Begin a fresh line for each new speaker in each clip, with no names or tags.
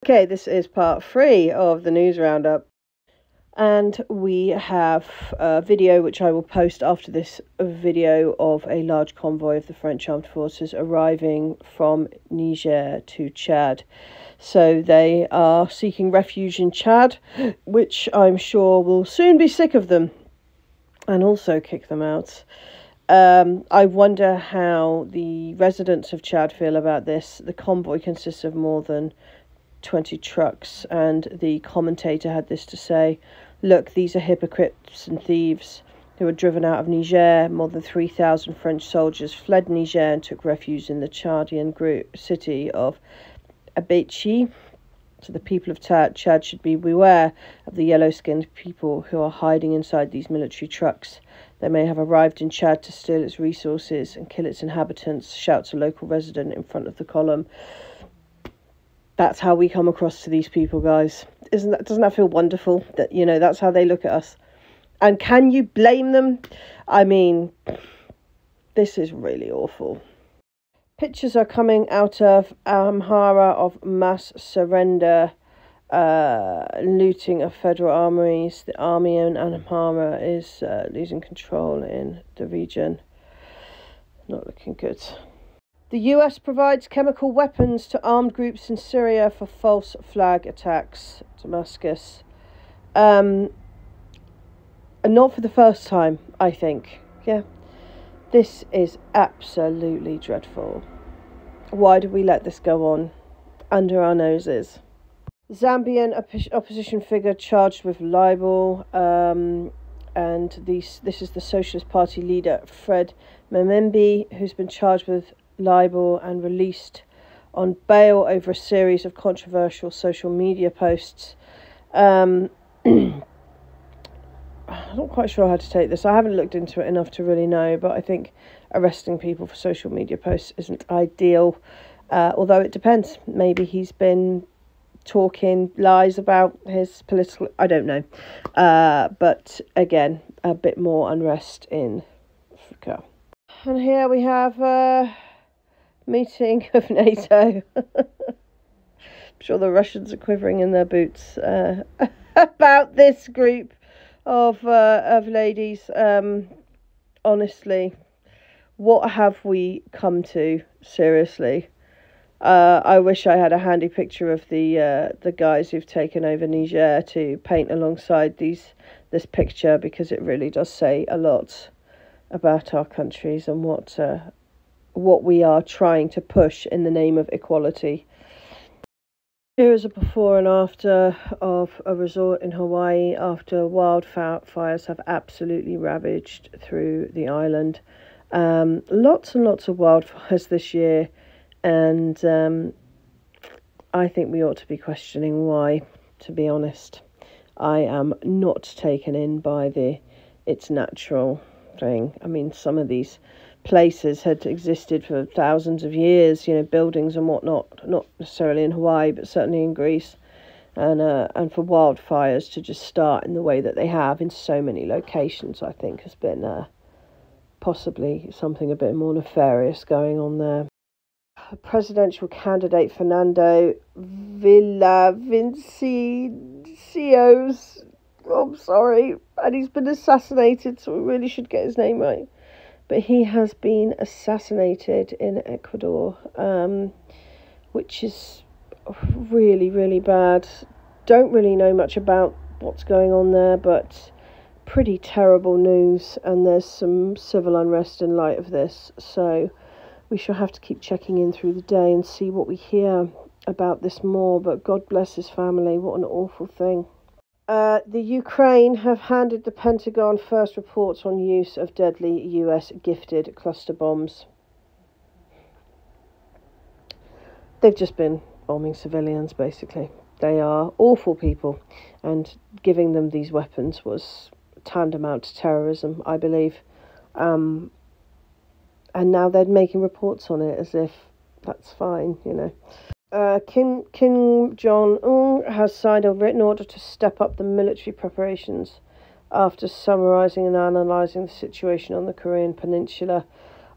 Okay, this is part 3 of the news roundup, and we have a video which I will post after this video of a large convoy of the French armed forces arriving from Niger to Chad. So they are seeking refuge in Chad, which I'm sure will soon be sick of them and also kick them out. I wonder how the residents of Chad feel about this. The convoy consists of more than 20 trucks, and the commentator had this to say: look, these are hypocrites and thieves who were driven out of Niger. More than 3,000 French soldiers fled Niger and took refuge in the Chadian city of Abechi. So the people of Chad should be beware of the yellow-skinned people who are hiding inside these military trucks. They may have arrived in Chad to steal its resources and kill its inhabitants, shouts a local resident in front of the column. That's how we come across to these people, guys. Doesn't that feel wonderful? That, you know, that's how they look at us. And can you blame them? I mean, this is really awful. Pictures are coming out of Amhara of mass surrender, looting of federal armories. The army in Amhara is losing control in the region. Not looking good. The US provides chemical weapons to armed groups in Syria for false flag attacks. Damascus. And not for the first time, I think. Yeah. This is absolutely dreadful. Why did we let this go on under our noses? Zambian opposition figure charged with libel. And this is the Socialist Party leader, Fred Memembi, who's been charged with libel and released on bail over a series of controversial social media posts. I'm not quite sure how to take this. I haven't looked into it enough to really know, but I think arresting people for social media posts isn't ideal, although it depends. Maybe he's been talking lies about his political... I don't know. But again, a bit more unrest in Africa. And here we have meeting of NATO. I'm sure the Russians are quivering in their boots about this group of ladies. Honestly, what have we come to? Seriously, I wish I had a handy picture of the guys who've taken over Niger to paint alongside this picture, because it really does say a lot about our countries and what we are trying to push in the name of equality. Here is a before and after of a resort in Hawaii after wildfires have absolutely ravaged through the island. Lots and lots of wildfires this year, and I think we ought to be questioning why, to be honest. I am not taken in by it's natural thing. I mean, some of these places had existed for thousands of years, you know, buildings and whatnot, not necessarily in Hawaii, but certainly in Greece, and for wildfires to just start in the way that they have in so many locations, I think has been possibly something a bit more nefarious going on there. Presidential candidate Fernando Villavicencio, I'm sorry, and he's been assassinated, so we really should get his name right. But he has been assassinated in Ecuador, which is really, really bad. Don't really know much about what's going on there, but pretty terrible news, and there's some civil unrest in light of this. So we shall have to keep checking in through the day and see what we hear about this more. But God bless his family. What an awful thing. The Ukraine have handed the Pentagon first reports on use of deadly US gifted cluster bombs. They've just been bombing civilians, basically. They are awful people, and giving them these weapons was tantamount to terrorism, I believe. And now they're making reports on it as if that's fine, you know. Kim Jong-un has signed a written order to step up the military preparations after summarising and analysing the situation on the Korean Peninsula.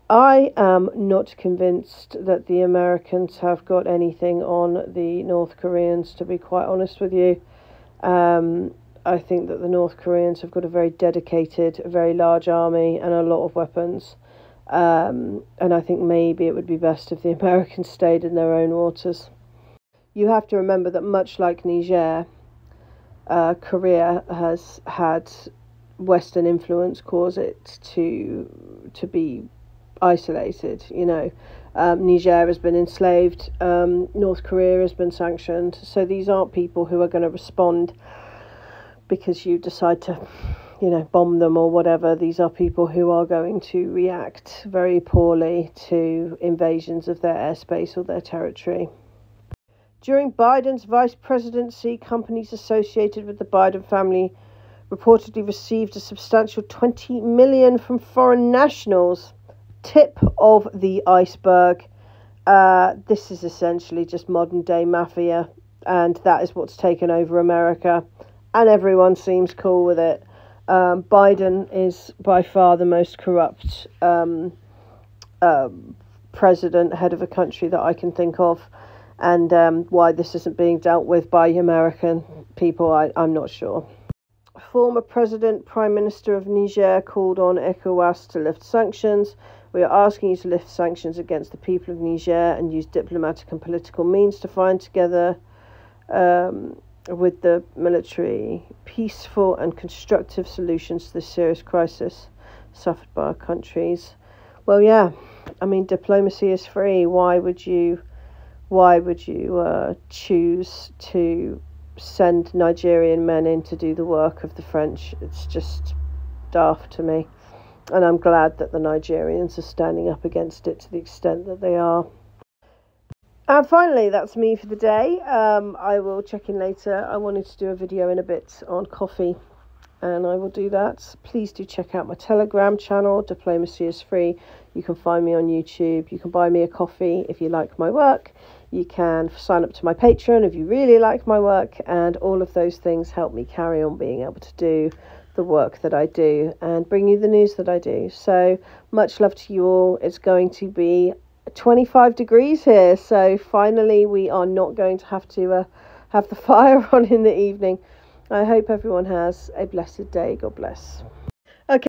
I am not convinced that the Americans have got anything on the North Koreans, to be quite honest with you. I think that the North Koreans have got a very dedicated, very large army and a lot of weapons. And I think maybe it would be best if the Americans stayed in their own waters. You have to remember that much like Niger, Korea has had Western influence cause it to be isolated. Niger has been enslaved, North Korea has been sanctioned, so these aren't people who are going to respond because you decide to bomb them or whatever. These are people who are going to react very poorly to invasions of their airspace or their territory. During Biden's vice presidency, companies associated with the Biden family reportedly received a substantial $20 million from foreign nationals. Tip of the iceberg. This is essentially just modern day mafia, and that is what's taken over America, and everyone seems cool with it. Biden is by far the most corrupt president, head of a country that I can think of, and why this isn't being dealt with by American people, I'm not sure. Former President, Prime Minister of Niger called on ECOWAS to lift sanctions. We are asking you to lift sanctions against the people of Niger and use diplomatic and political means to find together with the military peaceful and constructive solutions to this serious crisis suffered by our countries. Well, yeah, I mean, diplomacy is free. Why would you choose to send Nigerian men in to do the work of the French? It's just daft to me. And I'm glad that the Nigerians are standing up against it to the extent that they are. And finally, that's me for the day. I will check in later. I wanted to do a video in a bit on coffee, and I will do that. Please do check out my Telegram channel. Diplomacy is free. You can find me on YouTube. You can buy me a coffee if you like my work. You can sign up to my Patreon if you really like my work, and all of those things help me carry on being able to do the work that I do and bring you the news that I do. So much love to you all. It's going to be 25 degrees here, so finally we are not going to have the fire on in the evening. I hope everyone has a blessed day. God bless.